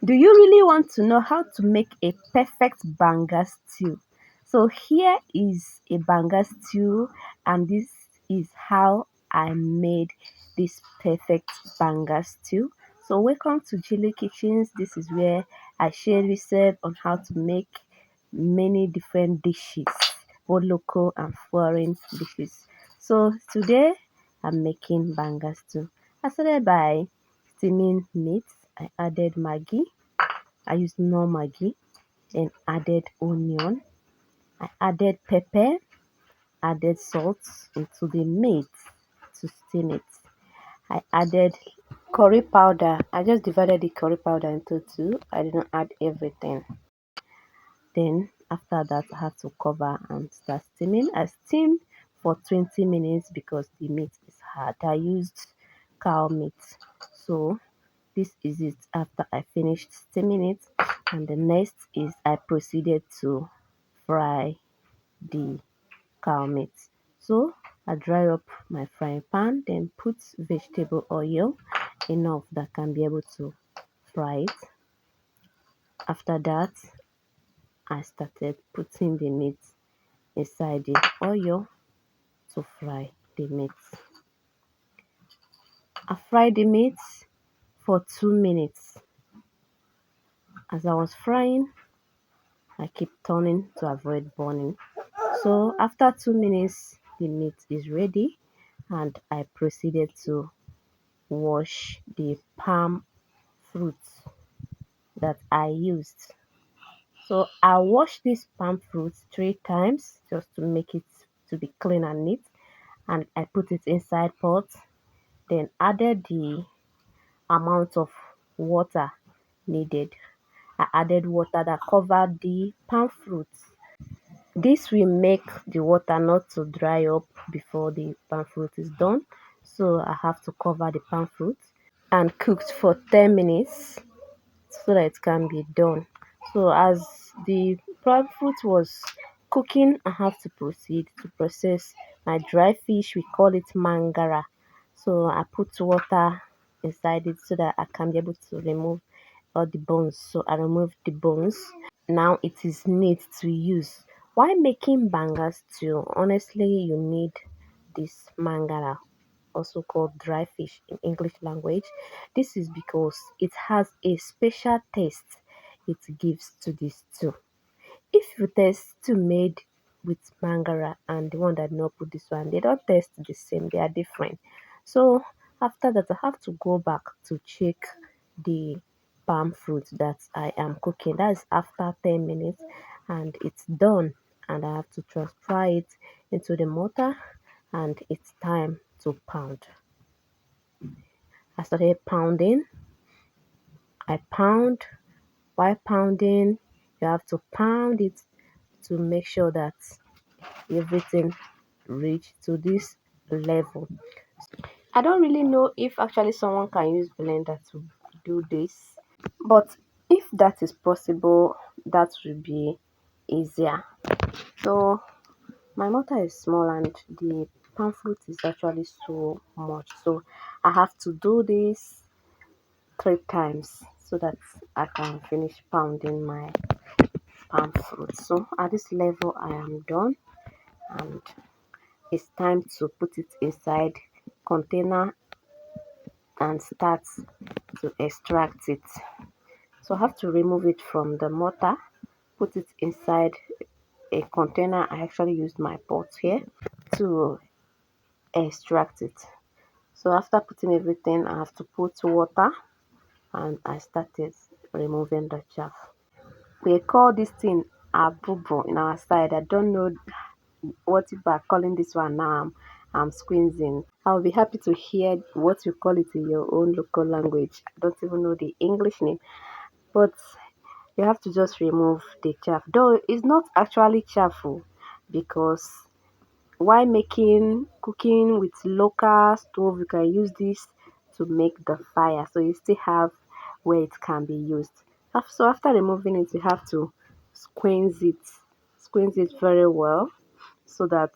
Do you really want to know how to make a perfect banga stew? So here is a banga stew, and this is how I made this perfect banga stew. So welcome to Jilly Kitchens. This is where I share research on how to make many different dishes, both local and foreign dishes. So today I'm making banga stew. I started by steaming meat. I added Maggi. I used more Maggi, then added onion. I added pepper, added salt into the meat to steam it. I added curry powder. I just divided the curry powder into two. I didn't add everything. Then after that, I had to cover and start steaming. I steamed for 20 minutes because the meat is hard. I used cow meat. So this is it after I finished steaming it, and the next is I proceeded to fry the cow meat. So I dry up my frying pan, then put vegetable oil enough that can be able to fry it. After that, I started putting the meat inside the oil to fry the meat. I fried the meat for 2 minutes. As I was frying, I keep turning to avoid burning. So after 2 minutes, the meat is ready, and I proceeded to wash the palm fruit that I used. So I washed this palm fruit 3 times just to make it to be clean and neat, and I put it inside pot, then added the amount of water needed. I added water that covered the palm fruit. This will make the water not to dry up before the palm fruit is done. So I have to cover the palm fruit and cooked for 10 minutes so that it can be done. So as the palm fruit was cooking, I have to proceed to process my dry fish. We call it mangara. So I put water inside it so that I can be able to remove all the bones. So I removed the bones. Now it is neat to use. While making banga stew, honestly, you need this mangala, also called dry fish in English language. This is because it has a special taste it gives to the stew. If you taste stew made with mangara and the one that not put this one, they don't taste the same, they are different. So after that, I have to go back to check the palm fruit that I am cooking. That is after 10 minutes, and it's done, and I have to transfer it into the mortar, and it's time to pound. I started pounding. I pound. While pounding, you have to pound it to make sure that everything reach to this level. I don't really know if actually someone can use blender to do this, but if that is possible, that will be easier. So my mortar is small and the palm fruit is actually so much, so I have to do this 3 times so that I can finish pounding my palm fruit. So at this level I am done, and it's time to put it inside container and start to extract it. So I have to remove it from the mortar, put it inside a container. I actually used my pot here to extract it. So after putting everything, I have to put water, and I started removing the chaff. We call this thing abubo in our side. I don't know what people are calling this one now. I'm squeezing. I'll be happy to hear what you call it in your own local language. I don't even know the English name, but you have to just remove the chaff. Though it's not actually chaff, because while cooking with local stove, you can use this to make the fire. So you still have where it can be used. So after removing it, you have to squeeze it, squeeze it very well so that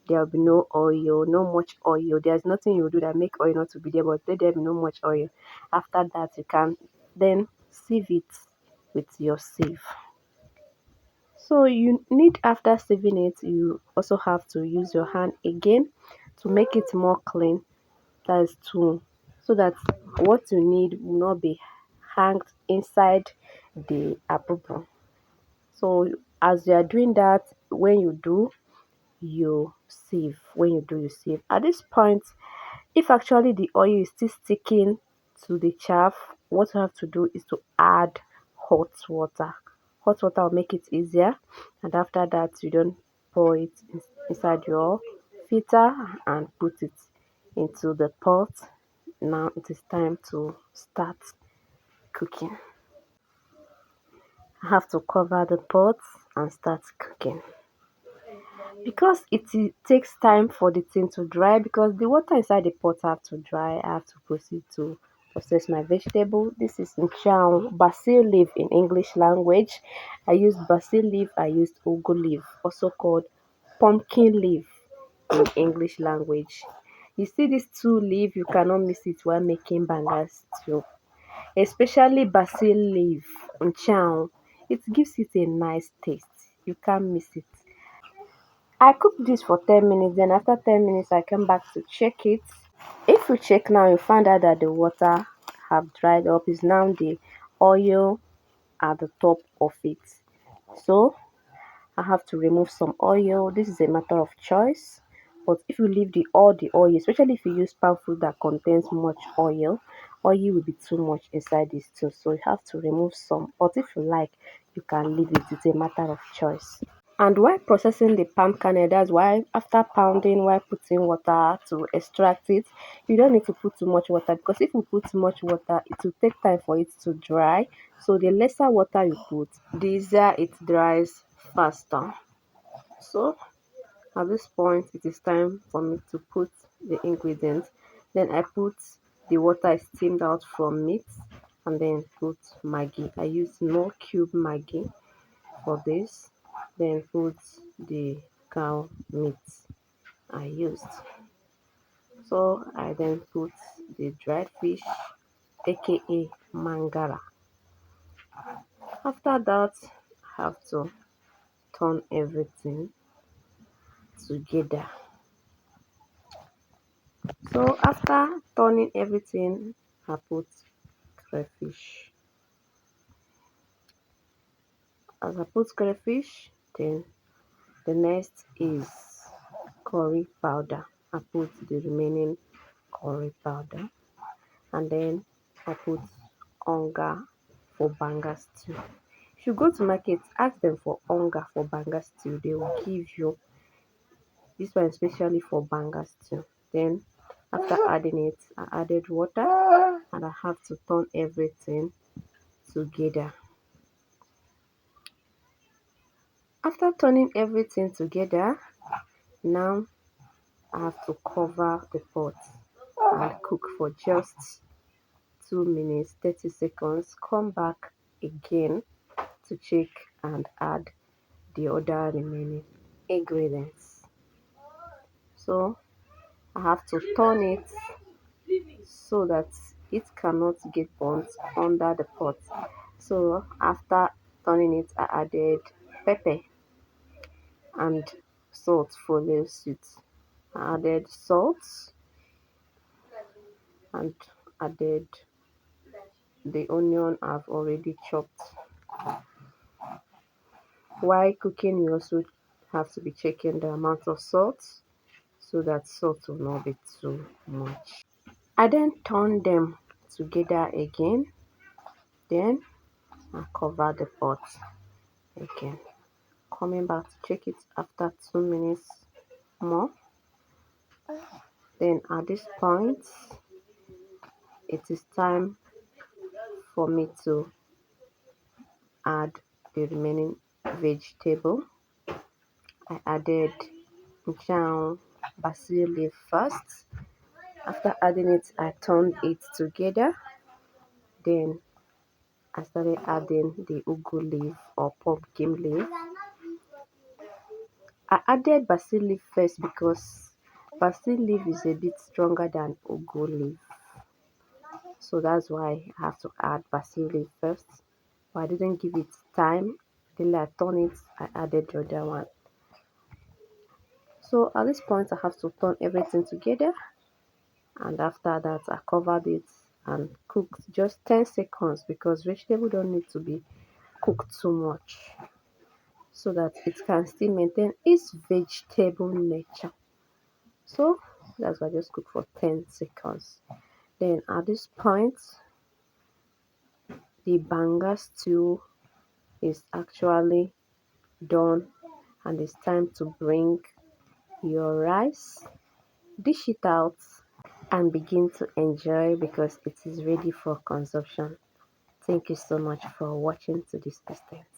there will be no oil, no much oil. There's nothing you do that make oil not to be there, but let there be no much oil. After that, you can then sieve it with your sieve. So you need, after sieving it, you also have to use your hand again to make it more clean. That is to, so that what you need will not be hanged inside the abubu. So as you are doing that, when you do, you sieve. When you do, you sieve. At this point, if actually the oil is still sticking to the chaff, what you have to do is to add hot water. Hot water will make it easier, and after that, you don't pour it inside your filter and put it into the pot. Now it is time to start cooking. I have to cover the pot and start cooking. Because takes time for the thing to dry, because the water inside the pot have to dry, I have to proceed to process my vegetable. This is nchao, basil leaf in English language. I used basil leaf, I used ugu leaf, also called pumpkin leaf in English language. You see these two leaf, you cannot miss it while making banga stew, especially basil leaf nchao. It gives it a nice taste, you can't miss it. I cooked this for 10 minutes, then after 10 minutes I came back to check it. If you check now, you find out that the water have dried up. Is now the oil at the top of it. So I have to remove some oil. This is a matter of choice. But if you leave all the oil, especially if you use palm fruit that contains much oil will be too much inside this too. So you have to remove some. But if you like, you can leave it. It's a matter of choice. And while processing the palm kernel, that's why after pounding, while putting water to extract it, you don't need to put too much water, because if you put too much water, it will take time for it to dry. So the lesser water you put, the easier it dries faster. So at this point, it is time for me to put the ingredients. Then I put the water I steamed out from meat, and then put Maggi. I use no cube Maggi for this. Then put the cow meat I used. So I then put the dried fish, aka mangala. After that, I have to turn everything together. So after turning everything, I put crayfish. As I put crayfish, then the next is curry powder. I put the remaining curry powder, and then I put onga for banga stew. If you go to market, ask them for onga for banga stew. They will give you this one, especially for banga stew. Then after adding it, I added water, and I have to turn everything together. After turning everything together, now I have to cover the pot and cook for just 2 minutes 30 seconds. Come back again to check and add the other remaining ingredients. So I have to turn it so that it cannot get burnt under the pot. So after turning it, I added pepper and salt follow suit. I added salt and added the onion I've already chopped. While cooking, you also have to be checking the amount of salt, so that salt will not be too much. I then turn them together again. Then I cover the pot again. Coming back to check it after 2 minutes more. Then at this point, it is time for me to add the remaining vegetable. I added jam basil leaf first. After adding it, I turned it together. Then I started adding the ugu leaf or pumpkin leaf. I added basil leaf first because basil leaf is a bit stronger than ugu leaf. So that's why I have to add basil leaf first. But I didn't give it time. Till I turn it, I added the other one. So at this point, I have to turn everything together, and after that, I covered it and cooked just 10 seconds because vegetable don't need to be cooked too much so that it can still maintain its vegetable nature. So that's why I just cook for 10 seconds. Then at this point, the banga stew is actually done, and it's time to bring your rice, dish it out, and begin to enjoy because it is ready for consumption. Thank you so much for watching to this extent.